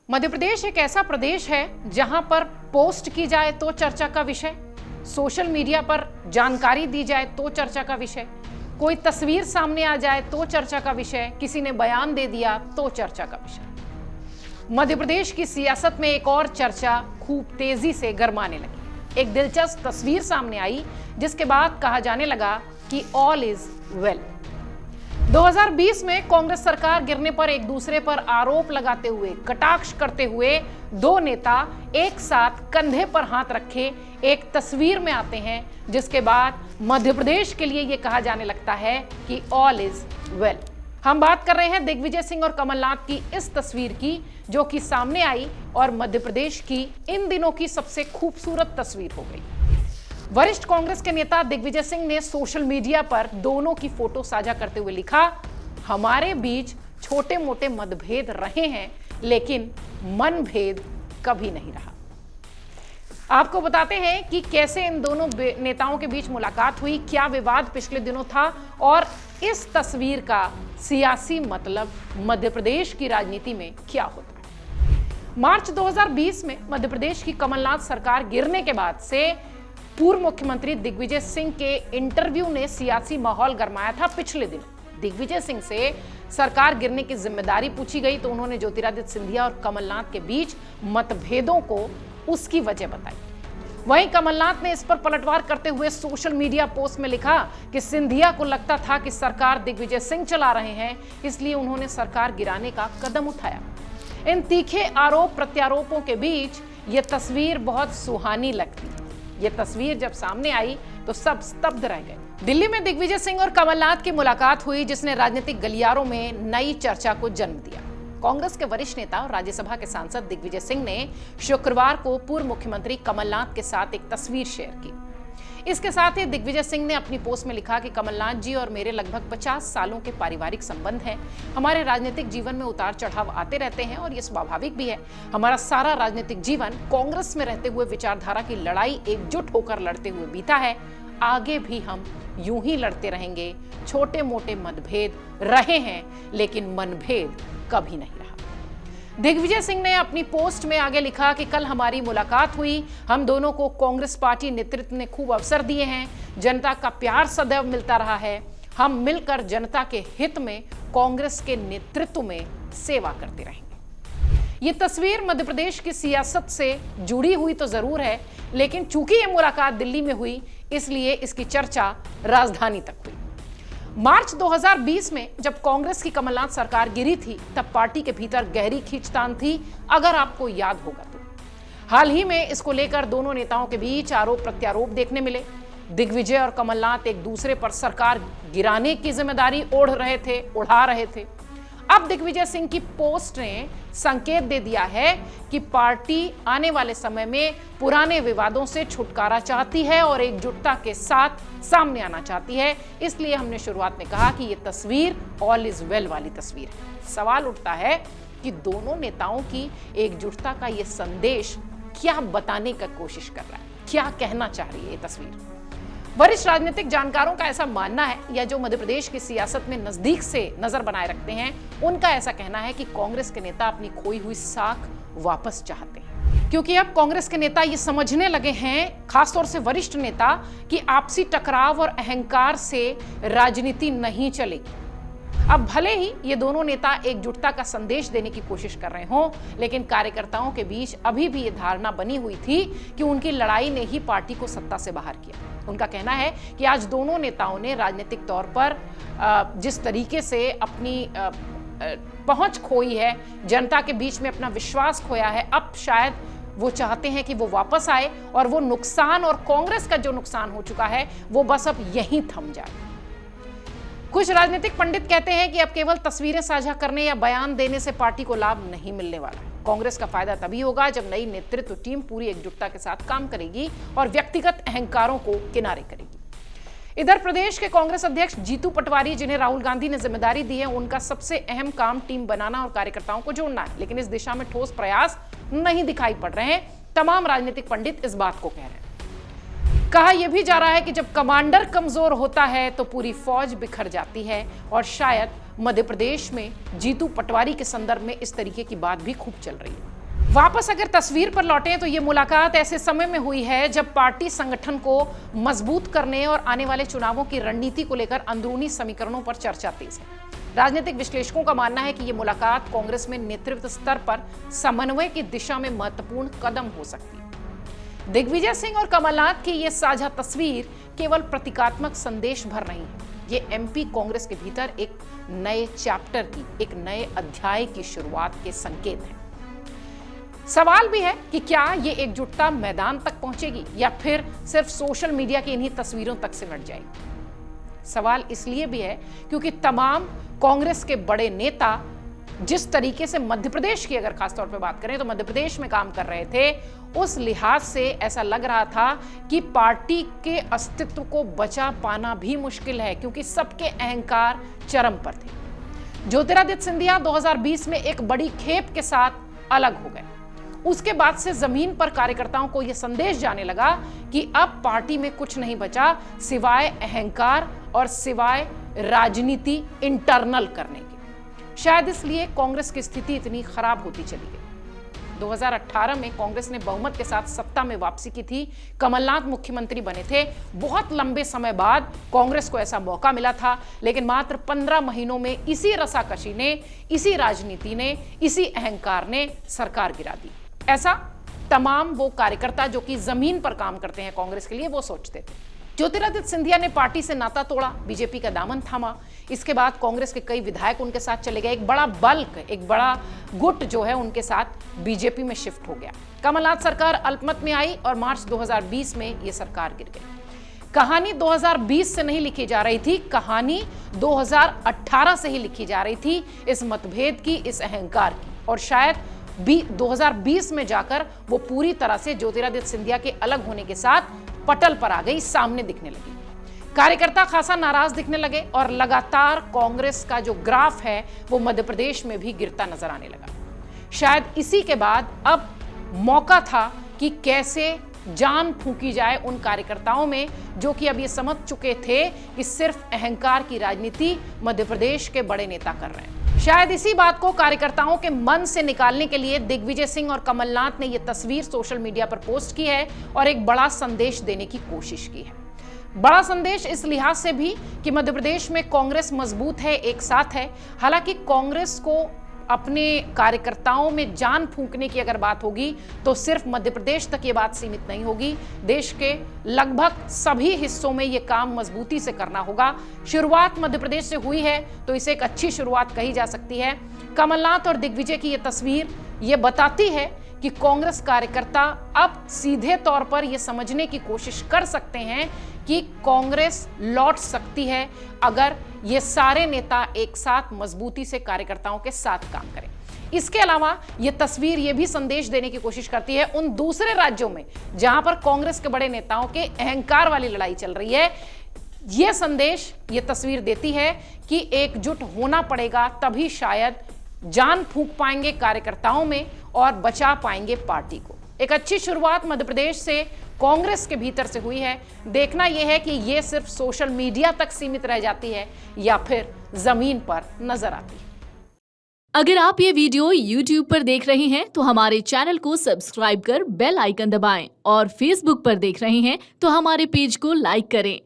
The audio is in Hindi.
मध्य प्रदेश एक ऐसा प्रदेश है जहां पर पोस्ट की जाए तो चर्चा का विषय, सोशल मीडिया पर जानकारी दी जाए तो चर्चा का विषय, कोई तस्वीर सामने आ जाए तो चर्चा का विषय, किसी ने बयान दे दिया तो चर्चा का विषय। मध्य प्रदेश की सियासत में एक और चर्चा खूब तेजी से गरमाने लगी। एक दिलचस्प तस्वीर सामने आई जिसके बाद कहा जाने लगा कि ऑल इज वेल। 2020 में कांग्रेस सरकार गिरने पर एक दूसरे पर आरोप लगाते हुए, कटाक्ष करते हुए दो नेता एक साथ कंधे पर हाथ रखे एक तस्वीर में आते हैं, जिसके बाद मध्य प्रदेश के लिए यह कहा जाने लगता है कि ऑल इज वेल। हम बात कर रहे हैं दिग्विजय सिंह और कमलनाथ की इस तस्वीर की, जो कि सामने आई और मध्य प्रदेश की इन दिनों की सबसे खूबसूरत तस्वीर हो गई। वरिष्ठ कांग्रेस के नेता दिग्विजय सिंह ने सोशल मीडिया पर दोनों की फोटो साझा करते हुए लिखा, हमारे बीच छोटे मोटे मतभेद रहे हैं लेकिन मनभेद कभी नहीं रहा। आपको बताते हैं कि कैसे इन दोनों नेताओं के बीच मुलाकात हुई, क्या विवाद पिछले दिनों था और इस तस्वीर का सियासी मतलब मध्य प्रदेश की राजनीति में क्या होता है। मार्च 2020 में मध्य प्रदेश की कमलनाथ सरकार गिरने के बाद से पूर्व मुख्यमंत्री दिग्विजय सिंह के इंटरव्यू ने सियासी माहौल गरमाया था। पिछले दिन दिग्विजय सिंह से सरकार गिरने की जिम्मेदारी पूछी गई तो उन्होंने ज्योतिरादित्य सिंधिया और कमलनाथ के बीच मतभेदों को उसकी वजह बताई। वहीं कमलनाथ ने इस पर पलटवार करते हुए सोशल मीडिया पोस्ट में लिखा कि सिंधिया को लगता था कि सरकार दिग्विजय सिंह चला रहे हैं, इसलिए उन्होंने सरकार गिराने का कदम उठाया। इन तीखे आरोप प्रत्यारोपों के बीच यह तस्वीर बहुत सुहानी लगती। यह तस्वीर जब सामने आई तो सब स्तब्ध रह गए। दिल्ली में दिग्विजय सिंह और कमलनाथ की मुलाकात हुई, जिसने राजनीतिक गलियारों में नई चर्चा को जन्म दिया। कांग्रेस के वरिष्ठ नेता और राज्यसभा के सांसद दिग्विजय सिंह ने शुक्रवार को पूर्व मुख्यमंत्री कमलनाथ के साथ एक तस्वीर शेयर की। इसके साथ ही दिग्विजय सिंह ने अपनी पोस्ट में लिखा कि कमलनाथ जी और मेरे लगभग 50 सालों के पारिवारिक संबंध हैं। हमारे राजनीतिक जीवन में उतार चढ़ाव आते रहते हैं और ये स्वाभाविक भी है। हमारा सारा राजनीतिक जीवन कांग्रेस में रहते हुए विचारधारा की लड़ाई एकजुट होकर लड़ते हुए बीता है। आगे भी हम यूं ही लड़ते रहेंगे। छोटे मोटे मतभेद रहे हैं लेकिन मनभेद कभी नहीं रहा। दिग्विजय सिंह ने अपनी पोस्ट में आगे लिखा कि कल हमारी मुलाकात हुई। हम दोनों को कांग्रेस पार्टी नेतृत्व ने खूब अवसर दिए हैं। जनता का प्यार सदैव मिलता रहा है। हम मिलकर जनता के हित में कांग्रेस के नेतृत्व में सेवा करते रहेंगे। ये तस्वीर मध्य प्रदेश की सियासत से जुड़ी हुई तो जरूर है, लेकिन चूंकि ये मुलाकात दिल्ली में हुई इसलिए इसकी चर्चा राजधानी तक हुई। मार्च 2020 में जब कांग्रेस की कमलनाथ सरकार गिरी थी तब पार्टी के भीतर गहरी खींचतान थी, अगर आपको याद होगा तो। हाल ही में इसको लेकर दोनों नेताओं के बीच आरोप प्रत्यारोप देखने मिले। दिग्विजय और कमलनाथ एक दूसरे पर सरकार गिराने की जिम्मेदारी उड़ा रहे थे। अब दिग्विजय सिंह की पोस्ट ने संकेत दे दिया है कि पार्टी आने वाले समय में पुराने विवादों से छुटकारा चाहती है और एकजुटता के साथ सामने आना चाहती है। इसलिए हमने शुरुआत में कहा कि यह तस्वीर ऑल इज वेल वाली तस्वीर है। सवाल उठता है कि दोनों नेताओं की एकजुटता का यह संदेश क्या बताने का कोशिश कर रहा है, क्या कहना चाह रही है ये तस्वीर। वरिष्ठ राजनीतिक जानकारों का ऐसा मानना है, या जो मध्य प्रदेश की सियासत में नजदीक से नजर बनाए रखते हैं, उनका ऐसा कहना है कि कांग्रेस के नेता अपनी खोई हुई साख वापस चाहते हैं, क्योंकि अब कांग्रेस के नेता ये समझने लगे हैं, खासतौर से वरिष्ठ नेता, कि आपसी टकराव और अहंकार से राजनीति नहीं चलेगी। अब भले ही ये दोनों नेता एकजुटता का संदेश देने की कोशिश कर रहे हों, लेकिन कार्यकर्ताओं के बीच अभी भी ये धारणा बनी हुई थी कि उनकी लड़ाई ने ही पार्टी को सत्ता से बाहर किया। उनका कहना है कि आज दोनों नेताओं ने राजनीतिक तौर पर जिस तरीके से अपनी पहुंच खोई है, जनता के बीच में अपना विश्वास खोया है, अब शायद वो चाहते हैं कि वो वापस आए और वो नुकसान और कांग्रेस का जो नुकसान हो चुका है वो बस अब यहीं थम जाए। कुछ राजनीतिक पंडित कहते हैं कि अब केवल तस्वीरें साझा करने या बयान देने से पार्टी को लाभ नहीं मिलने वाला है। कांग्रेस का फायदा तभी होगा जब नई नेतृत्व टीम पूरी एकजुटता के साथ काम करेगी और व्यक्तिगत अहंकारों को किनारे करेगी। इधर प्रदेश के कांग्रेस अध्यक्ष जीतू पटवारी, जिन्हें राहुल गांधी ने जिम्मेदारी दी है, उनका सबसे अहम काम टीम बनाना और कार्यकर्ताओं को जोड़ना है, लेकिन इस दिशा में ठोस प्रयास नहीं दिखाई पड़ रहे हैं। तमाम राजनीतिक पंडित इस बात को कह रहे हैं। कहा यह भी जा रहा है कि जब कमांडर कमजोर होता है तो पूरी फौज बिखर जाती है, और शायद मध्य प्रदेश में जीतू पटवारी के संदर्भ में इस तरीके की बात भी खूब चल रही है। वापस अगर तस्वीर पर लौटें तो ये मुलाकात ऐसे समय में हुई है जब पार्टी संगठन को मजबूत करने और आने वाले चुनावों की रणनीति को लेकर अंदरूनी समीकरणों पर चर्चा तेज है। राजनीतिक विश्लेषकों का मानना है कि ये मुलाकात कांग्रेस में नेतृत्व स्तर पर समन्वय की दिशा में महत्वपूर्ण कदम हो सकती है। दिग्विजय सिंह और कमलनाथ की ये साझा तस्वीर केवल प्रतीकात्मक संदेश भर नहीं है, ये एमपी कांग्रेस के भीतर एक नए चैप्टर की, एक नए अध्याय की शुरुआत के संकेत है। सवाल भी है कि क्या ये एकजुटता मैदान तक पहुंचेगी या फिर सिर्फ सोशल मीडिया की इन्हीं तस्वीरों तक सिमट जाएगी। सवाल इसलिए भी है क्योंकि तमाम कांग्रेस के बड़े नेता जिस तरीके से मध्य प्रदेश की अगर खासतौर पे बात करें तो मध्य प्रदेश में काम कर रहे थे, उस लिहाज से ऐसा लग रहा था कि पार्टी के अस्तित्व को बचा पाना भी मुश्किल है, क्योंकि सबके अहंकार चरम पर थे। ज्योतिरादित्य सिंधिया 2020 में एक बड़ी खेप के साथ अलग हो गए। उसके बाद से जमीन पर कार्यकर्ताओं को यह संदेश जाने लगा कि अब पार्टी में कुछ नहीं बचा सिवाय अहंकार और सिवाय राजनीति इंटरनल करने की। शायद इसलिए कांग्रेस की स्थिति इतनी खराब होती चली गई। 2018 में कांग्रेस ने बहुमत के साथ सत्ता में वापसी की थी। कमलनाथ मुख्यमंत्री बने थे। बहुत लंबे समय बाद कांग्रेस को ऐसा मौका मिला था, लेकिन मात्र 15 महीनों में इसी रसाकशी ने, इसी राजनीति ने, इसी अहंकार ने सरकार गिरा दी। ऐसा तमाम वो कार्यकर्ता जो कि जमीन पर काम करते हैं कांग्रेस के लिए, वो सोचते थे। ज्योतिरादित्य सिंधिया ने पार्टी से नाता तोड़ा, बीजेपी का दामन थामा। इसके बाद कांग्रेस के कई विधायक उनके साथ चले गए। एक बड़ा बल्क, एक बड़ा गुट जो है उनके साथ बीजेपी में शिफ्ट हो गया। कमलनाथ सरकार अल्पमत में आई और मार्च 2020 में यह सरकार गिर गई। कहानी 2020 से नहीं लिखी जा रही थी, कहानी 2018 से ही लिखी जा रही थी, इस मतभेद की, इस अहंकार की। और शायद 2020 में जाकर वो पूरी तरह से ज्योतिरादित्य सिंधिया के अलग होने के साथ पटल पर आ गई, सामने दिखने लगी। कार्यकर्ता खासा नाराज दिखने लगे और लगातार कांग्रेस का जो ग्राफ है वो मध्य प्रदेश में भी गिरता नजर आने लगा। शायद इसी के बाद अब मौका था कि कैसे जान फूंकी जाए उन कार्यकर्ताओं में जो कि अब ये समझ चुके थे कि सिर्फ अहंकार की राजनीति मध्य प्रदेश के बड़े नेता कर रहे हैं। शायद इसी बात को कार्यकर्ताओं के मन से निकालने के लिए दिग्विजय सिंह और कमलनाथ ने यह तस्वीर सोशल मीडिया पर पोस्ट की है और एक बड़ा संदेश देने की कोशिश की है। बड़ा संदेश इस लिहाज से भी कि मध्य प्रदेश में कांग्रेस मजबूत है, एक साथ है। हालांकि कांग्रेस को अपने कार्यकर्ताओं में जान फूंकने की अगर बात होगी तो सिर्फ मध्य प्रदेश तक ये बात सीमित नहीं होगी, देश के लगभग सभी हिस्सों में ये काम मजबूती से करना होगा। शुरुआत मध्य प्रदेश से हुई है तो इसे एक अच्छी शुरुआत कही जा सकती है। कमलनाथ और दिग्विजय की ये तस्वीर ये बताती है कि कांग्रेस कार्यकर्ता अब सीधे तौर पर यह समझने की कोशिश कर सकते हैं कि कांग्रेस लौट सकती है अगर ये सारे नेता एक साथ मजबूती से कार्यकर्ताओं के साथ काम करें। इसके अलावा ये तस्वीर ये भी संदेश देने की कोशिश करती है उन दूसरे राज्यों में जहां पर कांग्रेस के बड़े नेताओं के अहंकार वाली लड़ाई चल रही है। यह संदेश, ये तस्वीर देती है कि एकजुट होना पड़ेगा, तभी शायद जान फूंक पाएंगे कार्यकर्ताओं में और बचा पाएंगे पार्टी को। एक अच्छी शुरुआत मध्य प्रदेश से कांग्रेस के भीतर से हुई है। देखना यह है कि यह सिर्फ सोशल मीडिया तक सीमित रह जाती है या फिर जमीन पर नजर आती है। अगर आप ये वीडियो YouTube पर देख रहे हैं तो हमारे चैनल को सब्सक्राइब कर बेल आइकन दबाएं और Facebook पर देख रहे हैं तो हमारे पेज को लाइक करें।